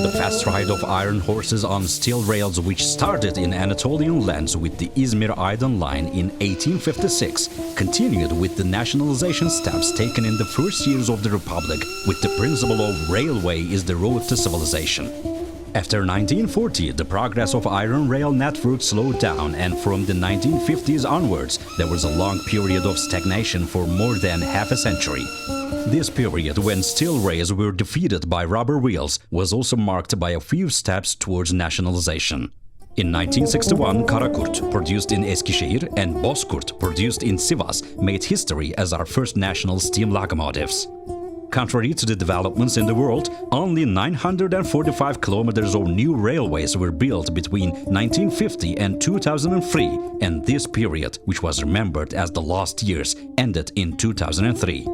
The fast ride of iron horses on steel rails, which started in Anatolian lands with the Izmir-Aydın line in 1856, continued with the nationalization steps taken in the first years of the Republic, with the principle of railway is the road to civilization. After 1940, the progress of iron rail network slowed down, and from the 1950s onwards, there was a long period of stagnation for more than half a century. This period, when steel rails were defeated by rubber wheels, was also marked by a few steps towards nationalization. In 1961, Karakurt, produced in Eskişehir, and Bozkurt, produced in Sivas, made history as our first national steam locomotives. Contrary to the developments in the world, only 945 kilometers of new railways were built between 1950 and 2003, and this period, which was remembered as the lost years, ended in 2003.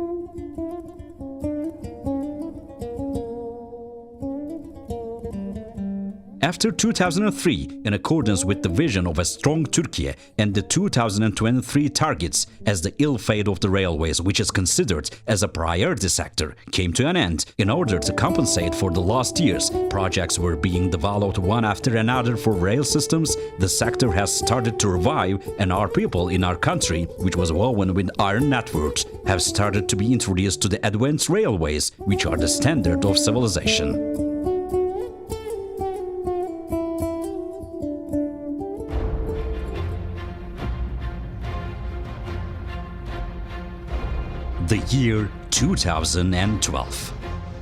After 2003, in accordance with the vision of a strong Turkey and the 2023 targets, as the ill fate of the railways, which is considered as a priority sector, came to an end, in order to compensate for the lost years, projects were being developed one after another for rail systems. The sector has started to revive, and our people in our country, which was woven with iron networks, have started to be introduced to the advanced railways, which are the standard of civilization. The year 2012.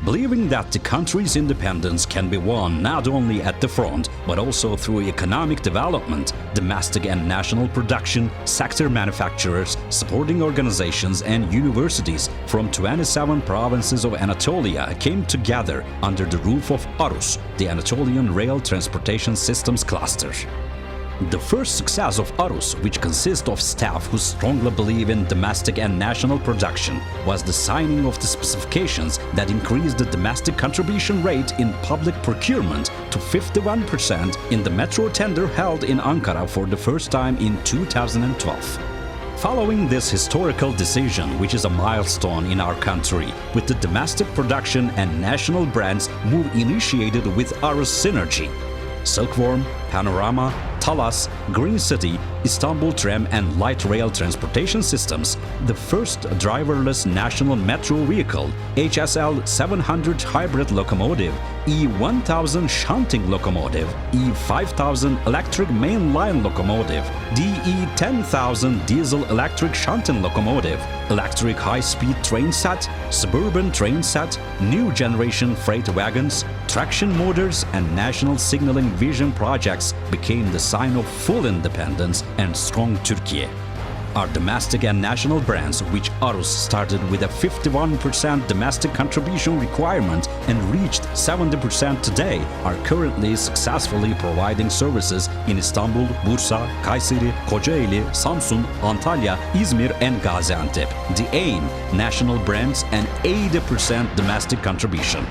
Believing that the country's independence can be won not only at the front, but also through economic development, domestic and national production, sector manufacturers, supporting organizations and universities from 27 provinces of Anatolia came together under the roof of ARUS, the Anatolian Rail Transportation Systems Cluster. The first success of ARUS, which consists of staff who strongly believe in domestic and national production, was the signing of the specifications that increased the domestic contribution rate in public procurement to 51% in the metro tender held in Ankara for the first time in 2012. Following this historical decision, which is a milestone in our country, with the domestic production and national brands move initiated with ARUS Synergy, Silkworm, Panorama, Talas, Green City, Istanbul Tram and Light Rail Transportation Systems, the first driverless national metro vehicle, HSL 700 hybrid locomotive, E1000 shunting locomotive, E5000 electric mainline locomotive, DE10000 diesel electric shunting locomotive, electric high-speed train set, suburban train set, new generation freight wagons, traction motors and national signaling vision projects became the sign of full independence and strong Turkey. Our domestic and national brands, which ARUS started with a 51% domestic contribution requirement and reached 70% today, are currently successfully providing services in Istanbul, Bursa, Kayseri, Kocaeli, Samsun, Antalya, Izmir and Gaziantep. The aim, national brands and 80% domestic contribution.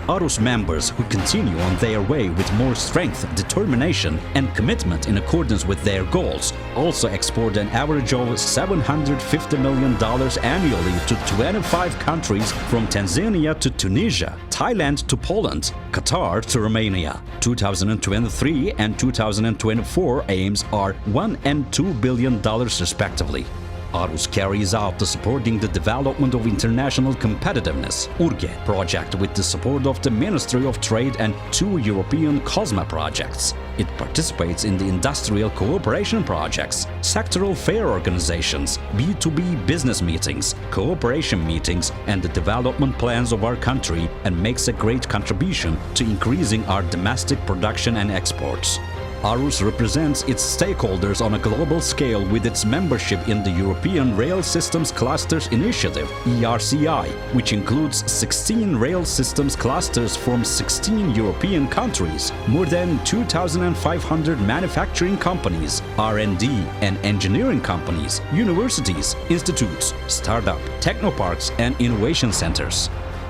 ARUS members who continue on their way with more strength, determination and commitment in accordance with their goals also export an average of $750 million annually to 25 countries, from Tanzania to Tunisia, Thailand to Poland, Qatar to Romania. 2023 and 2024 aims are $1 and $2 billion respectively. ARUS carries out the supporting the development of international competitiveness URGE project with the support of the Ministry of Trade and 2 European COSME projects. It participates in the industrial cooperation projects, sectoral fair organizations, B2B business meetings, cooperation meetings and the development plans of our country, and makes a great contribution to increasing our domestic production and exports. ARUS represents its stakeholders on a global scale with its membership in the European Rail Systems Clusters Initiative (ERCI), which includes 16 rail systems clusters from 16 European countries, more than 2,500 manufacturing companies, R&D and engineering companies, universities, institutes, startup, technoparks and innovation centers.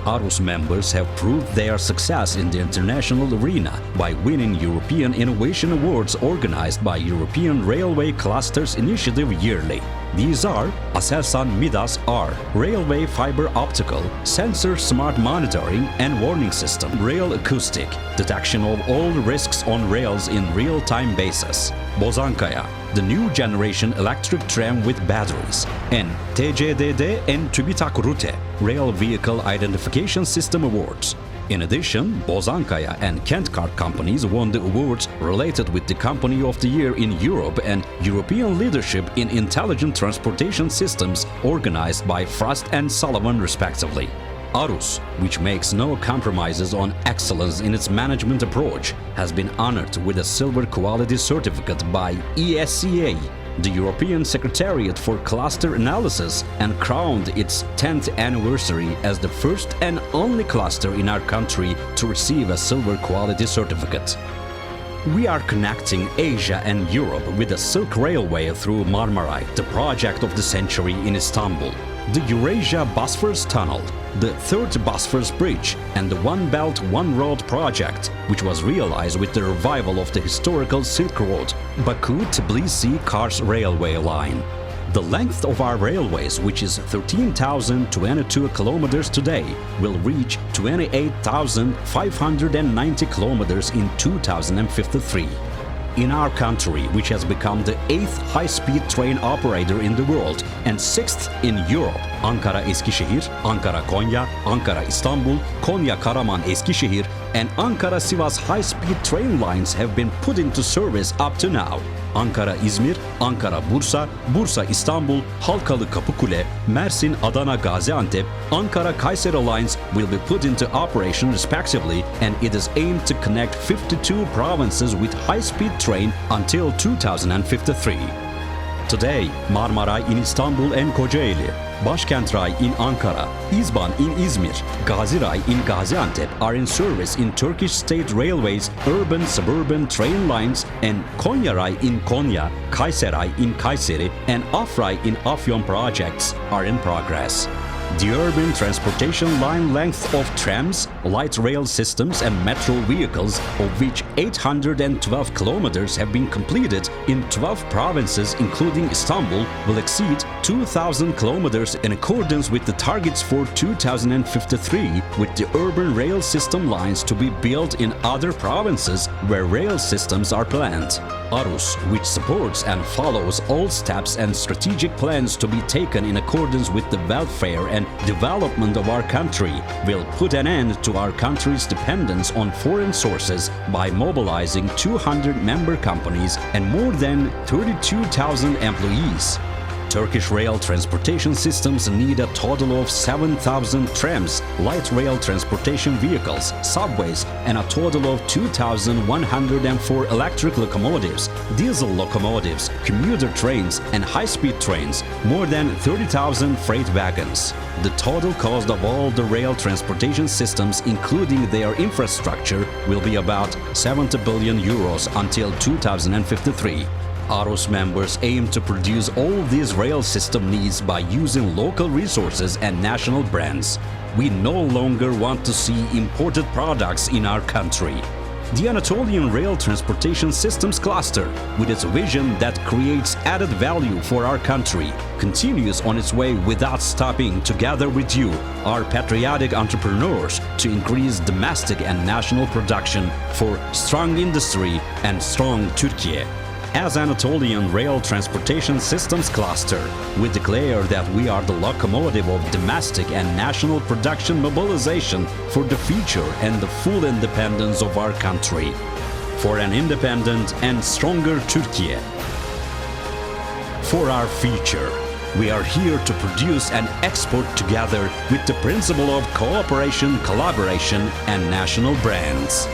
ARUS members have proved their success in the international arena by winning European Innovation Awards organized by European Railway Clusters Initiative yearly. These are Aselsan Midas R, Railway Fiber Optical, Sensor Smart Monitoring and Warning System, Rail Acoustic, Detection of all risks on rails in real-time basis, Bozankaya, the new generation electric tram with batteries, and TCDD and TÜBİTAK Rute, Rail Vehicle Identification System Awards. In addition, Bozankaya and Kent-Kart companies won the awards related with the Company of the Year in Europe and European Leadership in Intelligent Transportation Systems organized by Frost and Sullivan respectively. ARUS, which makes no compromises on excellence in its management approach, has been honored with a silver quality certificate by ESCA, the European Secretariat for Cluster Analysis, and crowned its 10th anniversary as the first and only cluster in our country to receive a silver quality certificate. We are connecting Asia and Europe with the Silk Railway through Marmaray, the project of the century in Istanbul, the Eurasia-Bosphorus Tunnel, the third Bosphorus Bridge, and the One Belt, One Road project, which was realized with the revival of the historical Silk Road, Baku-Tbilisi-Kars railway line. The length of our railways, which is 13,022 kilometers today, will reach 28,590 kilometers in 2053. In our country, which has become the 8th high-speed train operator in the world and 6th in Europe, Ankara-Eskişehir, Ankara-Konya, Ankara-Istanbul, Konya-Karaman-Eskişehir, and Ankara-Sivas high-speed train lines have been put into service up to now. Ankara-İzmir, Ankara-Bursa, Bursa-İstanbul, Halkalı-Kapıkule, Mersin-Adana-Gaziantep, Ankara-Kayseri lines will be put into operation respectively, and it is aimed to connect 52 provinces with high-speed train until 2053. Today, Marmaray in Istanbul and Kocaeli, Başkentray in Ankara, İzban in İzmir, Gaziray in Gaziantep are in service in Turkish State Railways urban-suburban train lines, and Konyaray in Konya, Kayseray in Kayseri, and Afray in Afyon projects are in progress. The urban transportation line length of trams, light rail systems and metro vehicles, of which 812 kilometers have been completed in 12 provinces including Istanbul, will exceed 2,000 kilometers in accordance with the targets for 2053, with the urban rail system lines to be built in other provinces where rail systems are planned. ARUS, which supports and follows all steps and strategic plans to be taken in accordance with the welfare and development of our country, will put an end to our country's dependence on foreign sources by mobilizing 200 member companies and more than 32,000 employees. Turkish rail transportation systems need a total of 7,000 trams, light rail transportation vehicles, subways, and a total of 2,104 electric locomotives, diesel locomotives, commuter trains, and high-speed trains, more than 30,000 freight wagons. The total cost of all the rail transportation systems, including their infrastructure, will be about 70 billion euros until 2053. ARUS members aim to produce all these rail system needs by using local resources and national brands. We no longer want to see imported products in our country. The Anatolian Rail Transportation Systems Cluster, with its vision that creates added value for our country, continues on its way without stopping together with you, our patriotic entrepreneurs, to increase domestic and national production for strong industry and strong Turkey. As Anatolian Rail Transportation Systems Cluster, we declare that we are the locomotive of domestic and national production mobilization for the future and the full independence of our country. For an independent and stronger Turkey. For our future, we are here to produce and export together with the principle of cooperation, collaboration, and national brands.